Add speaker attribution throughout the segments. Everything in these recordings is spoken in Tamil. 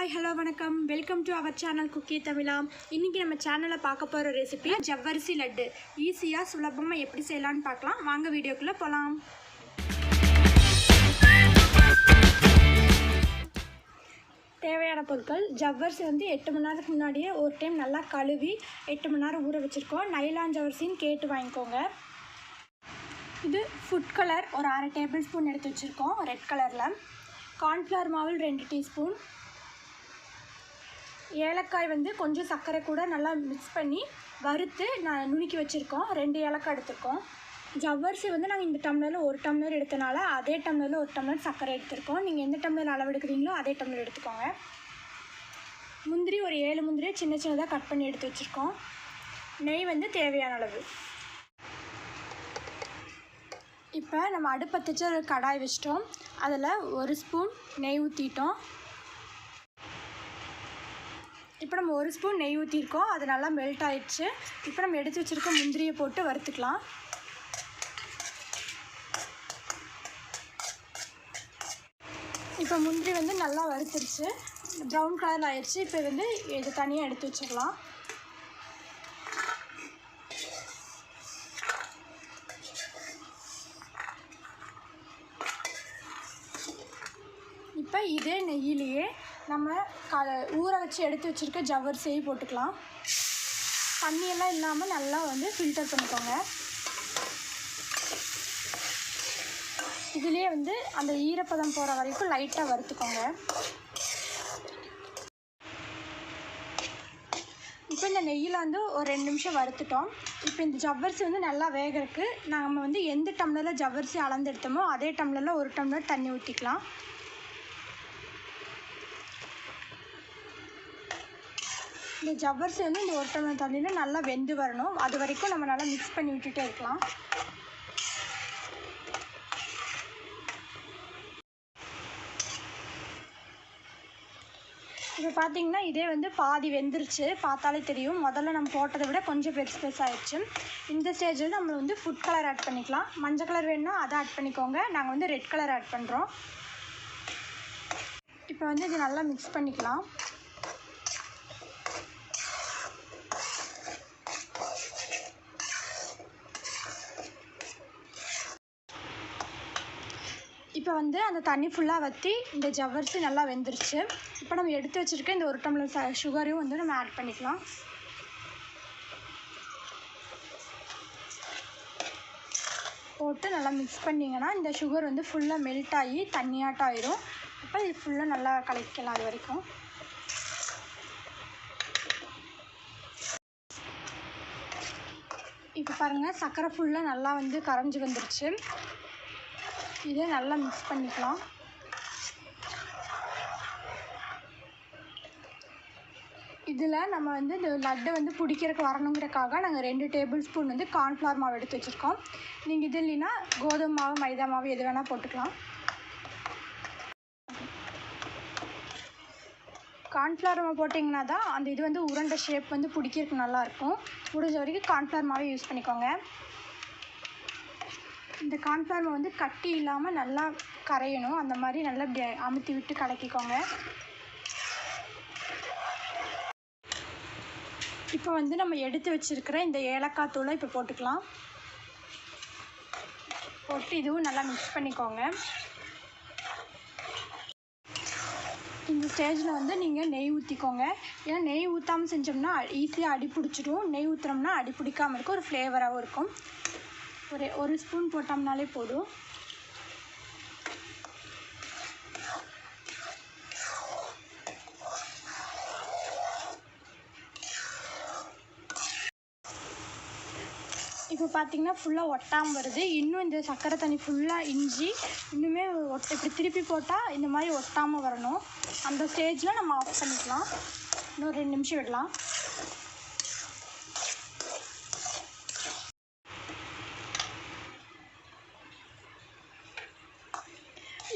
Speaker 1: ஹாய் ஹலோ வணக்கம் welcome to our channel cookie Tamizha. இன்றைக்கி நம்ம சேனலில் பார்க்க போகிற ரெசிபி ஜவ்வரிசி லட்டு. ஈஸியாக சுலபமாக எப்படி செய்யலான்னு பார்க்கலாம். வாங்க வீடியோக்குள்ளே போகலாம். தேவையான பொருட்கள்: ஜவ்வரிசி 8 மணி நேரத்துக்கு முன்னாடியே ஒரு டைம் நல்லா கழுவி 8 மணி நேரம் ஊற வச்சுருக்கோம். நைலான் ஜவ்வரிசின்னு கேட்டு வாங்கிக்கோங்க. இது ஃபுட் கலர் ஒரு 1/2 டேபிள் ஸ்பூன் எடுத்து வச்சுருக்கோம் ரெட் கலரில். கார்ன்ஃப்ளவர் மாவு 2 டீஸ்பூன். ஏலக்காய் கொஞ்சம் சர்க்கரை கூட நல்லா மிக்ஸ் பண்ணி வறுத்து நான் நுணுக்கி வச்சுருக்கோம். 2 ஏலக்காய் எடுத்துருக்கோம். ஜவ்வரிசி நாங்கள் இந்த டம்ளரில் 1 டம்ளர் எடுத்தனால அதே டம்ளரில் 1 டம்ளர் சர்க்கரை எடுத்துருக்கோம். நீங்கள் எந்த டம்ளர் அளவு எடுக்கிறீங்களோ அதே டம்ளர் எடுத்துக்கோங்க. முந்திரி ஒரு 7 முந்திரியை சின்ன சின்னதாக கட் பண்ணி எடுத்து வச்சுருக்கோம். நெய் தேவையான அளவு. இப்போ நம்ம அடுப்பத்து ஒரு கடாய் வச்சிட்டோம். அதில் 1 ஸ்பூன் நெய் ஊற்றிட்டோம். இப்போ நம்ம 1 ஸ்பூன் நெய் ஊற்றிருக்கோம். அது நல்லா மெல்ட் ஆகிடுச்சு. இப்போ நம்ம எடுத்து வச்சுருக்க முந்திரியை போட்டு வறுத்துக்கலாம். இப்போ முந்திரி நல்லா வறுத்துருச்சு, ப்ரௌன் கலர் ஆகிடுச்சு. இப்போ இது தனியாக எடுத்து வச்சுக்கலாம். இப்போ இதே நெய்யிலேயே நம்ம ஊற வச்சு எடுத்து வச்சுருக்க ஜவ்வரிசியை போட்டுக்கலாம். தண்ணியெல்லாம் இல்லாமல் நல்லா ஃபில்டர் பண்ணிக்கோங்க. இதுலேயே அந்த ஈரப்பதம் போகிற வரைக்கும் லைட்டாக வறுத்துக்கோங்க. இப்போ இந்த நெய்யில் ஒரு 2 நிமிஷம் வறுத்துட்டோம். இப்போ இந்த ஜவ்வரிசி நல்லா வேகிறதுக்கு நம்ம எந்த டம்ளரில் ஜவ்வரிசி அளந்து எடுத்தோமோ அதே டம்ளரில் 1 டம்ளர் தண்ணி ஊற்றிக்கலாம். இந்த ஜவ்வரிசி இந்த 1 டம்ளர் தண்ணியில் நல்லா வெந்து வரணும். அது வரைக்கும் நம்ம நல்லா மிக்ஸ் பண்ணி விட்டுட்டே இருக்கலாம். இப்போ பார்த்தீங்கன்னா இதே பாதி வெந்துருச்சு, பார்த்தாலே தெரியும். முதல்ல நம்ம போட்டதை விட கொஞ்சம் பெருசாகிடுச்சு. இந்த ஸ்டேஜில் நம்ம ஃபுட் கலர் ஆட் பண்ணிக்கலாம். மஞ்சள் கலர் வேணுன்னா அதை ஆட் பண்ணிக்கோங்க. நாங்கள் ரெட் கலர் ஆட் பண்ணுறோம். இப்போ இது நல்லா மிக்ஸ் பண்ணிக்கலாம். இப்போ அந்த தண்ணி ஃபுல்லாக வற்றி இந்த ஜவ்வரிசி நல்லா வெந்துருச்சு. இப்போ நம்ம எடுத்து வச்சுருக்க இந்த 1 டம்ளர் சுகரையும் நம்ம ஆட் பண்ணிக்கலாம். போட்டு நல்லா மிக்ஸ் பண்ணிங்கன்னா இந்த சுகர் ஃபுல்லாக மெல்ட் ஆகி தண்ணியாட்டம் ஆயிரும். இப்போ இது ஃபுல்லாக நல்லா கலக்கலாம். அது வரைக்கும் இப்போ பாருங்கள், சர்க்கரை ஃபுல்லாக நல்லா கரைஞ்சி வந்துருச்சு. இதை நல்லா மிக்ஸ் பண்ணிக்கலாம். இதில் நம்ம இந்த லட்டை பிடிக்கிறதுக்கு வரணுங்கிறதுக்காக நாங்கள் 2 டேபிள் ஸ்பூன் கார்ன்ஃப்ளவர் மாவு எடுத்து வச்சுருக்கோம். நீங்கள் இது இல்லைன்னா கோதுமை மாவு, மைதா மாவு எது வேணால் போட்டுக்கலாம். கார்ன்ஃப்ளவர் மாவு போட்டிங்கன்னா தான் அந்த இது உருண்டை ஷேப் பிடிக்கிறதுக்கு நல்லாயிருக்கும். முடிஞ்ச வரைக்கும் கார்ன்ஃப்ளவர் மாவை யூஸ் பண்ணிக்கோங்க. இந்த கார்ன்ஃப்ளவர் மாவு கட்டி இல்லாமல் நல்லா கரையணும். அந்த மாதிரி நல்லா இப்படி அமுத்தி விட்டு கலக்கிக்கோங்க. இப்போ நம்ம எடுத்து வச்சுருக்கிற இந்த ஏலக்காய் தூளை இப்போ போட்டுக்கலாம். போட்டு இதுவும் நல்லா மிக்ஸ் பண்ணிக்கோங்க. இந்த ஸ்டேஜில் நீங்கள் நெய் ஊற்றிக்கோங்க. ஏன்னா நெய் ஊற்றாமல் செஞ்சோம்னா ஈஸியாக அடி பிடிச்சிடும். நெய் ஊற்றுனோம்னா அடி பிடிக்காமல் இருக்கும், ஒரு ஃப்ளேவராகவும் இருக்கும். ஒரு ஸ்பூன் போட்டோம்னாலே போதும். இப்போ பார்த்தீங்கன்னா ஃபுல்லாக ஒட்டாமல் வருது. இன்னும் இந்த சர்க்கரை தண்ணி ஃபுல்லாக இஞ்சி இன்னுமே இப்படி திருப்பி போட்டால் இந்த மாதிரி ஒட்டாமல் வரணும். அந்த ஸ்டேஜில் நம்ம ஆஃப் பண்ணிக்கலாம். இன்னும் 2 நிமிஷம் விடலாம்.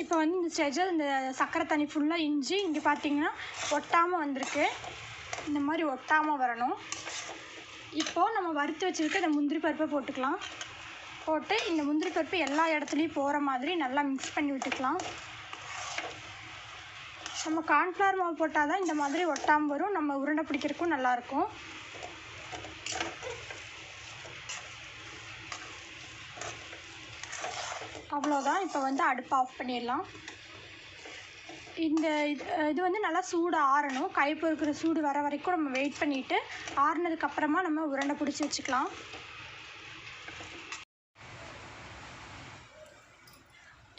Speaker 1: இப்போ இந்த ஸ்டேஜில் இந்த சர்க்கரை தண்ணி ஃபுல்லாக இஞ்சி இங்கே பார்த்தீங்கன்னா ஒட்டாமல் வந்திருக்கு. இந்த மாதிரி ஒட்டாமல் வரணும். இப்போது நம்ம வறுத்து வச்சுருக்க இந்த முந்திரி பருப்பை போட்டுக்கலாம். போட்டு இந்த முந்திரி பருப்பு எல்லா இடத்துலையும் போகிற மாதிரி நல்லா மிக்ஸ் பண்ணி விட்டுக்கலாம். நம்ம கார்ன்ஃப்ளவர் மாவு போட்டால் தான் இந்த மாதிரி ஒட்டாமல் வரும், நம்ம உருண்டை பிடிக்கிறதுக்கும் நல்லாயிருக்கும். அவ்வளோதான். இப்போ வந்து அடுப்பை ஆஃப் பண்ணிடலாம். இந்த இது வந்து நல்லா சூடு ஆறணும். கை பொறுக்கிற சூடு வர வரைக்கும் நம்ம வெயிட் பண்ணிவிட்டு ஆறுனதுக்கப்புறமா நம்ம உருண்டை பிடிச்சி வச்சுக்கலாம்.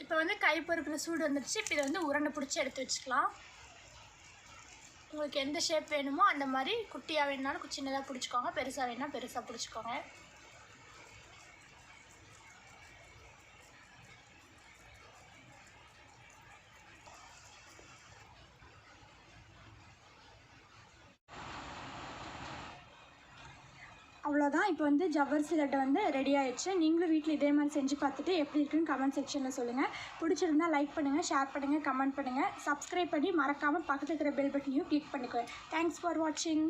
Speaker 1: இப்போ வந்து கை பொறுக்கிற சூடு வந்துடுச்சு. இப்போ இதை வந்து உருண்டை பிடிச்சி எடுத்து வச்சுக்கலாம். உங்களுக்கு எந்த ஷேப் வேணுமோ அந்த மாதிரி குட்டியாக வேணுனாலும் சின்னதாக பிடிச்சிக்கோங்க, பெருசாக வேணுன்னா பெருசாக பிடிச்சிக்கோங்க. அவ்வளோதான். இப்போ வந்து ஜவ்வரிசி லட்டு வந்து ரெடி ஆயிடுச்சு. நீங்களும் வீட்டில் இதே மாதிரி செஞ்சு பார்த்துட்டு எப்படி இருக்குன்னு கமெண்ட் செக்ஷனில் சொல்லுங்கள். பிடிச்சிருந்தால் லைக் பண்ணுங்கள், ஷேர் பண்ணுங்கள், கமெண்ட் பண்ணுங்கள். சப்ஸ்கிரைப் பண்ணி மறக்காமல் பக்கத்தில் இருக்கிற பெல் பட்டனையும் கிளிக் பண்ணிக்கோங்க. தேங்க்ஸ் ஃபார் வாட்சிங்.